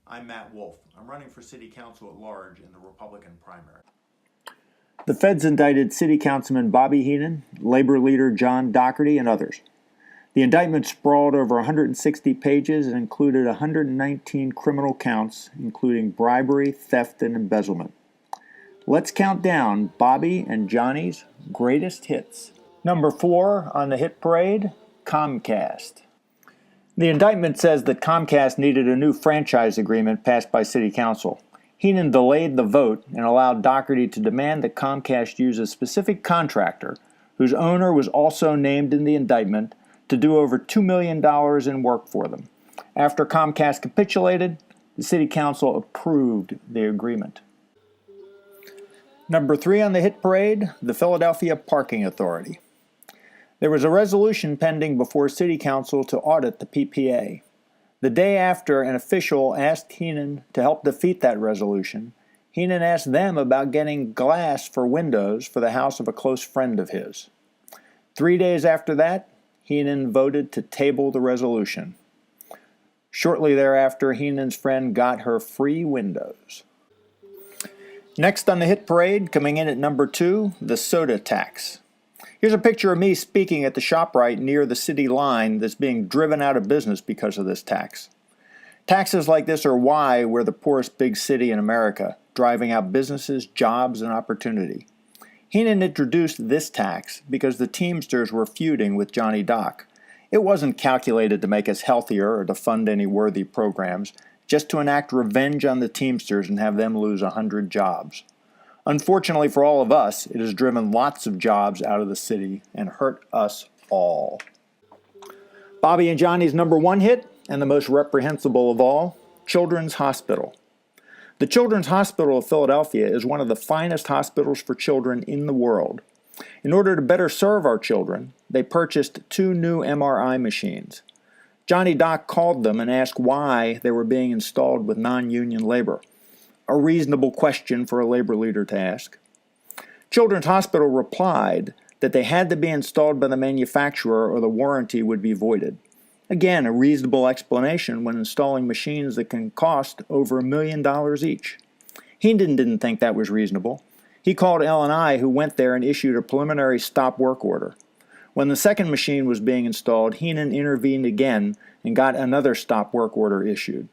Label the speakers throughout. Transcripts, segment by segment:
Speaker 1: I'm Matt Wolfe. I'm running for City Council at large in the Republican primary.
Speaker 2: The feds indicted City Councilman Bobby Henon, Labor leader John Doherty, and others. The indictment sprawled over 160 pages and included 119 criminal counts, including bribery, theft, and embezzlement. Let's count down Bobby and Johnny's greatest hits. Number 4 on the hit parade, Comcast. The indictment says that Comcast needed a new franchise agreement passed by City Council. Henon delayed the vote and allowed Doherty to demand that Comcast use a specific contractor, whose owner was also named in the indictment, to do over $2 million in work for them. After Comcast capitulated, the City Council approved the agreement. Number 3 on the hit parade, the Philadelphia Parking Authority. There was a resolution pending before City Council to audit the PPA. The day after an official asked Henon to help defeat that resolution, Henon asked them about getting glass for windows for the house of a close friend of his. 3 days after that, Henon voted to table the resolution. Shortly thereafter, Henon's friend got her free windows. Next on the hit parade, coming in at number 2, the soda tax. Here's a picture of me speaking at the ShopRite near the city line that's being driven out of business because of this tax. Taxes like this are why we're the poorest big city in America, driving out businesses, jobs, and opportunity. Henon introduced this tax because the Teamsters were feuding with Johnny Doc. It wasn't calculated to make us healthier or to fund any worthy programs, just to enact revenge on the Teamsters and have them lose 100 jobs. Unfortunately for all of us, it has driven lots of jobs out of the city and hurt us all. Bobby and Johnny's number 1 hit, and the most reprehensible of all, Children's Hospital. The Children's Hospital of Philadelphia is one of the finest hospitals for children in the world. In order to better serve our children, they purchased 2 new MRI machines. Johnny Doc called them and asked why they were being installed with non-union labor. A reasonable question for a labor leader to ask. Children's Hospital replied that they had to be installed by the manufacturer or the warranty would be voided. Again, a reasonable explanation when installing machines that can cost over $1 million each. Henon didn't think that was reasonable. He called L&I, who went there and issued a preliminary stop work order. When the second machine was being installed, Henon intervened again and got another stop work order issued.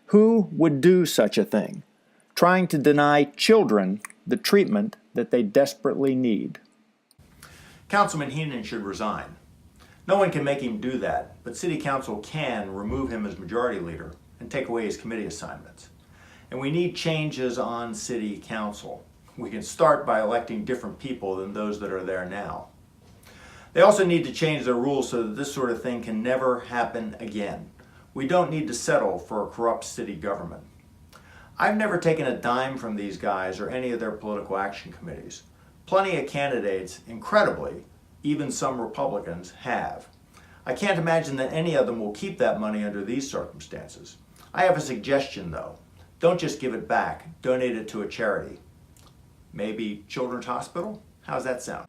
Speaker 2: Who would do such a thing? Trying to deny children the treatment that they desperately need.
Speaker 1: Councilman Henon should resign. No one can make him do that, but City Council can remove him as majority leader and take away his committee assignments. And we need changes on City Council. We can start by electing different people than those that are there now. They also need to change their rules so that this sort of thing can never happen again. We don't need to settle for a corrupt city government. I've never taken a dime from these guys or any of their political action committees. Plenty of candidates, incredibly, even some Republicans, have. I can't imagine that any of them will keep that money under these circumstances. I have a suggestion, though. Don't just give it back. Donate it to a charity. Maybe Children's Hospital? How's that sound?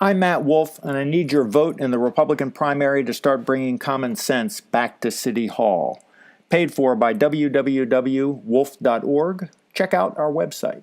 Speaker 2: I'm Matt Wolfe, and I need your vote in the Republican primary to start bringing common sense back to City Hall. Paid for by www.wolfe.org. Check out our website.